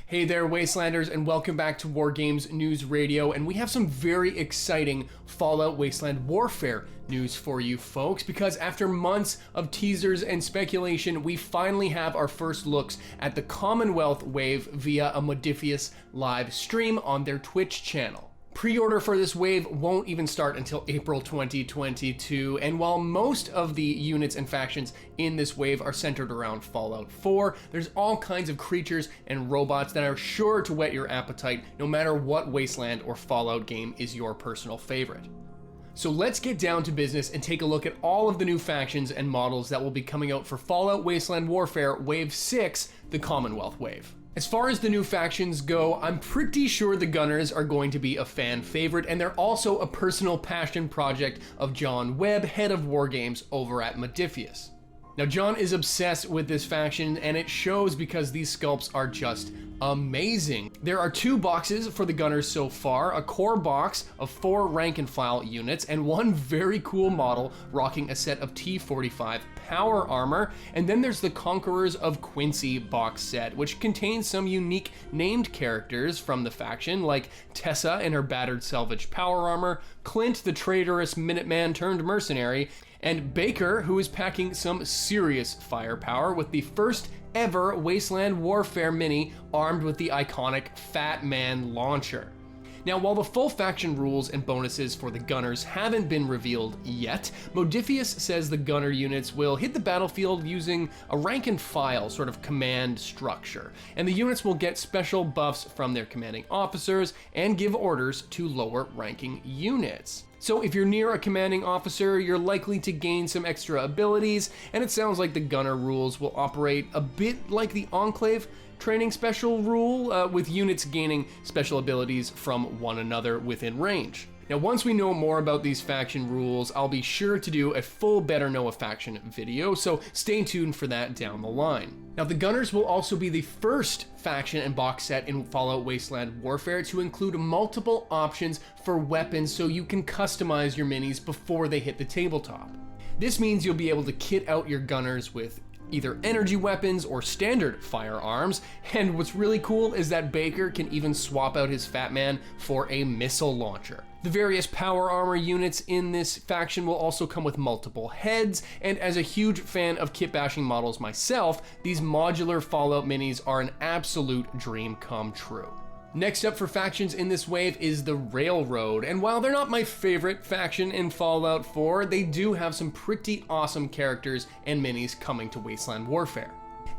Hey there, Wastelanders, and welcome back to War Games News Radio, and we have some very exciting Fallout Wasteland Warfare news for you folks, because after months of teasers and speculation, we finally have our first looks at the Commonwealth Wave via a Modiphius live stream on their Twitch channel. Pre-order for this wave won't even start until April 2022, and while most of the units and factions in this wave are centered around Fallout 4, there's all kinds of creatures and robots that are sure to whet your appetite no matter what Wasteland or Fallout game is your personal favorite. So let's get down to business and take a look at all of the new factions and models that will be coming out for Fallout Wasteland Warfare Wave 6, the Commonwealth Wave. As far as the new factions go, I'm pretty sure the Gunners are going to be a fan favorite, and they're also a personal passion project of John Webb, head of War Games over at Modiphius. Now, John is obsessed with this faction, and it shows because these sculpts are just amazing. There are 2 boxes for the Gunners so far, a core box of 4 rank and file units, and one very cool model rocking a set of T-45 power armor, and then there's the Conquerors of Quincy box set, which contains some unique named characters from the faction, like Tessa in her battered salvage power armor, Clint the traitorous Minuteman turned mercenary, and Baker, who is packing some serious firepower with the first ever Wasteland Warfare mini armed with the iconic Fat Man launcher. Now, while the full faction rules and bonuses for the Gunners haven't been revealed yet, Modiphius says the Gunner units will hit the battlefield using a rank and file sort of command structure, and the units will get special buffs from their commanding officers and give orders to lower ranking units. So if you're near a commanding officer, you're likely to gain some extra abilities, and it sounds like the Gunner rules will operate a bit like the Enclave training special rule, with units gaining special abilities from one another within range. Now, once we know more about these faction rules, I'll be sure to do a full Better Know a Faction video, so stay tuned for that down the line. Now, the Gunners will also be the first faction and box set in Fallout Wasteland Warfare to include multiple options for weapons so you can customize your minis before they hit the tabletop. This means you'll be able to kit out your Gunners with either energy weapons or standard firearms, and what's really cool is that Baker can even swap out his Fat Man for a missile launcher. The various power armor units in this faction will also come with multiple heads, and as a huge fan of kit bashing models myself, these modular Fallout minis are an absolute dream come true. Next up for factions in this wave is the Railroad, and while they're not my favorite faction in Fallout 4, they do have some pretty awesome characters and minis coming to Wasteland Warfare.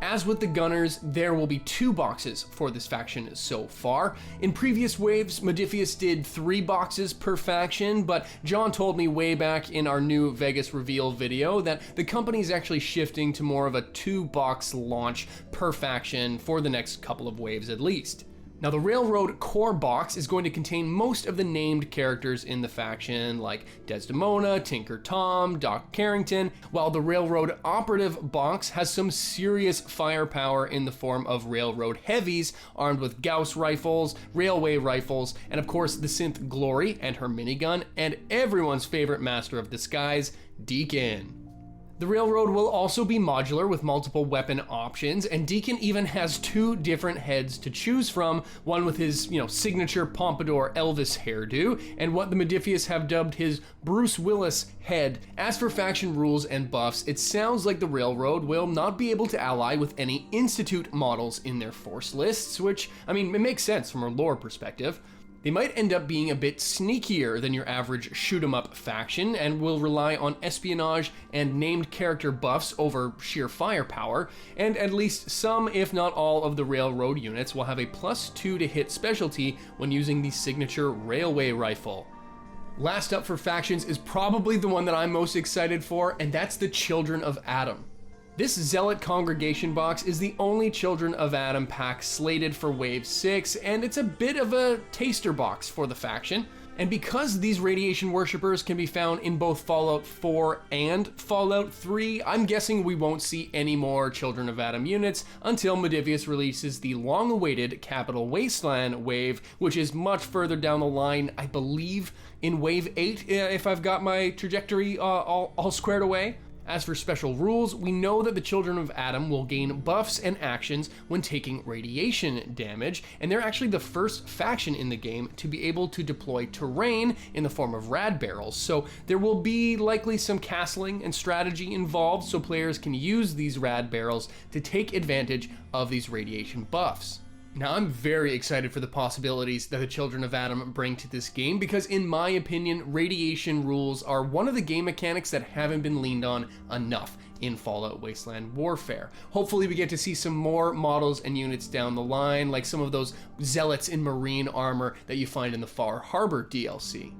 As with the Gunners, there will be 2 boxes for this faction so far. In previous waves, Modiphius did 3 boxes per faction, but John told me way back in our new Vegas reveal video that the company is actually shifting to more of a 2-box launch per faction for the next couple of waves at least. Now, the Railroad core box is going to contain most of the named characters in the faction, like Desdemona, Tinker Tom, Doc Carrington, while the Railroad operative box has some serious firepower in the form of Railroad heavies armed with Gauss rifles, railway rifles, and of course the synth Glory and her minigun, and everyone's favorite master of disguise, Deacon. The Railroad will also be modular with multiple weapon options, and Deacon even has 2 different heads to choose from, one with his, signature pompadour Elvis hairdo, and what the Modiphius have dubbed his Bruce Willis head. As for faction rules and buffs, it sounds like the Railroad will not be able to ally with any Institute models in their force lists, which, it makes sense from a lore perspective. They might end up being a bit sneakier than your average shoot-'em-up faction and will rely on espionage and named character buffs over sheer firepower, and at least some, if not all, of the Railroad units will have a +2 to hit specialty when using the signature railway rifle. Last up for factions is probably the one that I'm most excited for, and that's the Children of Adam. This Zealot Congregation box is the only Children of Adam pack slated for Wave 6, and it's a bit of a taster box for the faction. And because these Radiation Worshippers can be found in both Fallout 4 and Fallout 3, I'm guessing we won't see any more Children of Adam units until Modiphius releases the long-awaited Capital Wasteland Wave, which is much further down the line, I believe in Wave 8, if I've got my trajectory all squared away. As for special rules, we know that the Children of Atom will gain buffs and actions when taking radiation damage, and they're actually the first faction in the game to be able to deploy terrain in the form of rad barrels, so there will be likely some castling and strategy involved so players can use these rad barrels to take advantage of these radiation buffs. Now, I'm very excited for the possibilities that the Children of Atom bring to this game because, in my opinion, radiation rules are one of the game mechanics that haven't been leaned on enough in Fallout Wasteland Warfare. Hopefully we get to see some more models and units down the line, like some of those zealots in marine armor that you find in the Far Harbor DLC.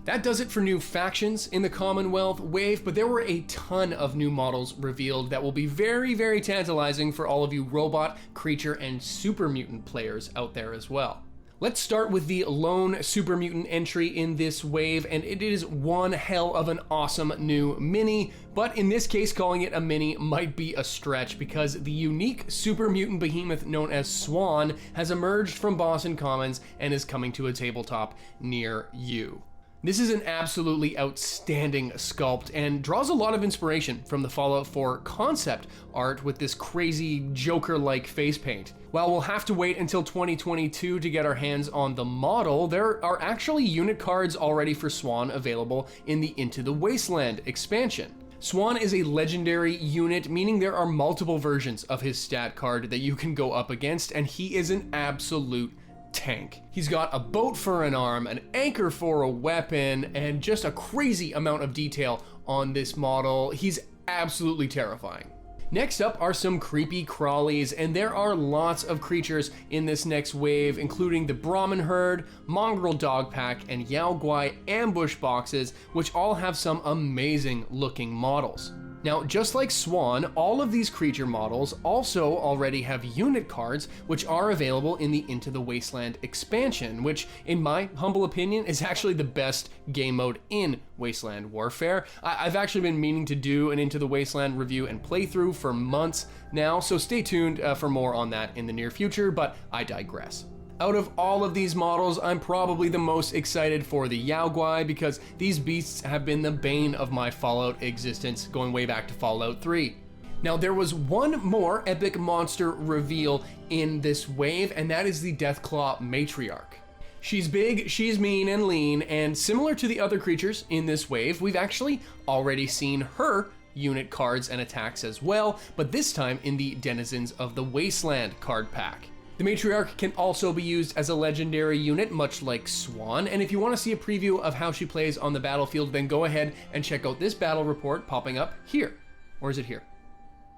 That does it for new factions in the Commonwealth Wave, but there were a ton of new models revealed that will be very, very tantalizing for all of you robot, creature, and super mutant players out there as well. Let's start with the lone super mutant entry in this wave, and it is one hell of an awesome new mini, but in this case calling it a mini might be a stretch because the unique super mutant behemoth known as Swan has emerged from Boston Commons and is coming to a tabletop near you. This is an absolutely outstanding sculpt and draws a lot of inspiration from the Fallout 4 concept art with this crazy Joker-like face paint. While we'll have to wait until 2022 to get our hands on the model, there are actually unit cards already for Swan available in the Into the Wasteland expansion. Swan is a legendary unit, meaning there are multiple versions of his stat card that you can go up against, and he is an absolute tank. He's got a boat for an arm, an anchor for a weapon, and just a crazy amount of detail on this model. He's absolutely terrifying. Next up are some creepy crawlies, and there are lots of creatures in this next wave, including the Brahmin Herd, Mongrel Dog Pack, and Yao Guai ambush boxes, which all have some amazing looking models. Now, just like Swan, all of these creature models also already have unit cards, which are available in the Into the Wasteland expansion, which, in my humble opinion, is actually the best game mode in Wasteland Warfare. I've actually been meaning to do an Into the Wasteland review and playthrough for months now, so stay tuned for more on that in the near future, but I digress. Out of all of these models, I'm probably the most excited for the Yao Guai because these beasts have been the bane of my Fallout existence going way back to Fallout 3. Now, there was one more epic monster reveal in this wave, and that is the Deathclaw matriarch. She's big, she's mean and lean, and similar to the other creatures in this wave, we've actually already seen her unit cards and attacks as well, but this time in the Denizens of the Wasteland card pack. The matriarch can also be used as a legendary unit, much like Swan, and if you want to see a preview of how she plays on the battlefield, then go ahead and check out this battle report popping up here. Or is it here?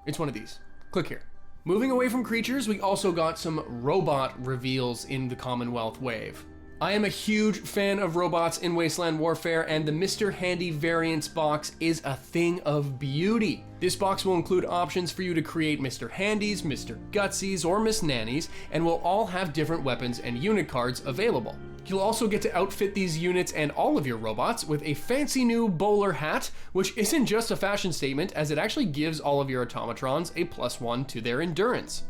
It's one of these. Click here. Moving away from creatures, we also got some robot reveals in the Commonwealth Wave. I am a huge fan of robots in Wasteland Warfare, and the Mr. Handy Variants box is a thing of beauty. This box will include options for you to create Mr. Handys, Mr. Gutsies, or Miss Nannies, and will all have different weapons and unit cards available. You'll also get to outfit these units and all of your robots with a fancy new bowler hat, which isn't just a fashion statement, as it actually gives all of your automatrons a +1 to their endurance.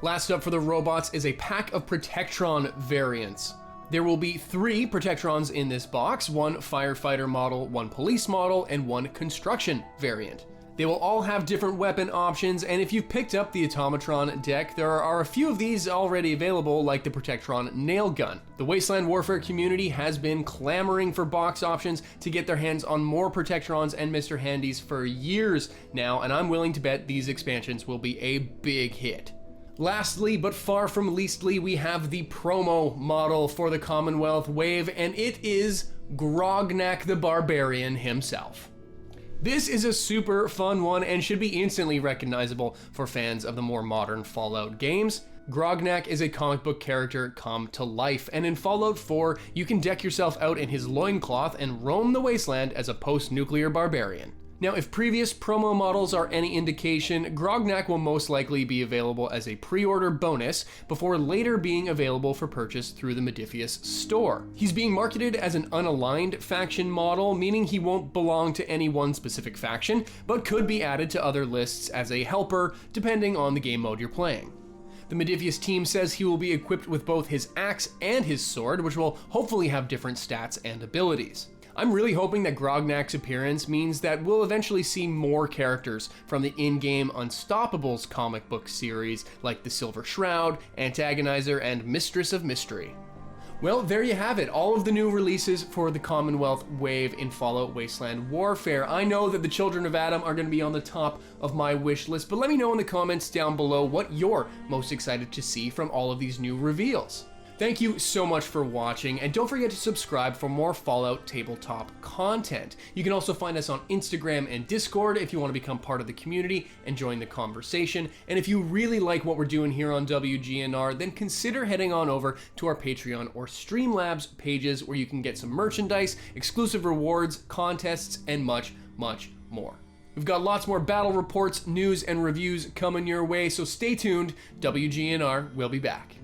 Last up for the robots is a pack of Protectron variants. There will be 3 Protectrons in this box, 1 firefighter model, 1 police model, and 1 construction variant. They will all have different weapon options, and if you've picked up the Automatron deck, there are a few of these already available, like the Protectron nail gun. The Wasteland Warfare community has been clamoring for box options to get their hands on more Protectrons and Mr. Handys for years now, and I'm willing to bet these expansions will be a big hit. Lastly, but far from leastly, we have the promo model for the Commonwealth Wave, and it is Grognak the Barbarian himself. This is a super fun one and should be instantly recognizable for fans of the more modern Fallout games. Grognak is a comic book character come to life, and in Fallout 4, you can deck yourself out in his loincloth and roam the wasteland as a post-nuclear barbarian. Now, if previous promo models are any indication, Grognak will most likely be available as a pre-order bonus before later being available for purchase through the Modiphius store. He's being marketed as an unaligned faction model, meaning he won't belong to any one specific faction, but could be added to other lists as a helper, depending on the game mode you're playing. The Modiphius team says he will be equipped with both his axe and his sword, which will hopefully have different stats and abilities. I'm really hoping that Grognak's appearance means that we'll eventually see more characters from the in-game Unstoppables comic book series, like the Silver Shroud, Antagonizer, and Mistress of Mystery. Well, there you have it, all of the new releases for the Commonwealth Wave in Fallout Wasteland Warfare. I know that the Children of Adam are going to be on the top of my wish list, but let me know in the comments down below what you're most excited to see from all of these new reveals. Thank you so much for watching, and don't forget to subscribe for more Fallout tabletop content. You can also find us on Instagram and Discord if you want to become part of the community and join the conversation. And if you really like what we're doing here on WGNR, then consider heading on over to our Patreon or Streamlabs pages where you can get some merchandise, exclusive rewards, contests, and much, much more. We've got lots more battle reports, news, and reviews coming your way, so stay tuned. WGNR will be back.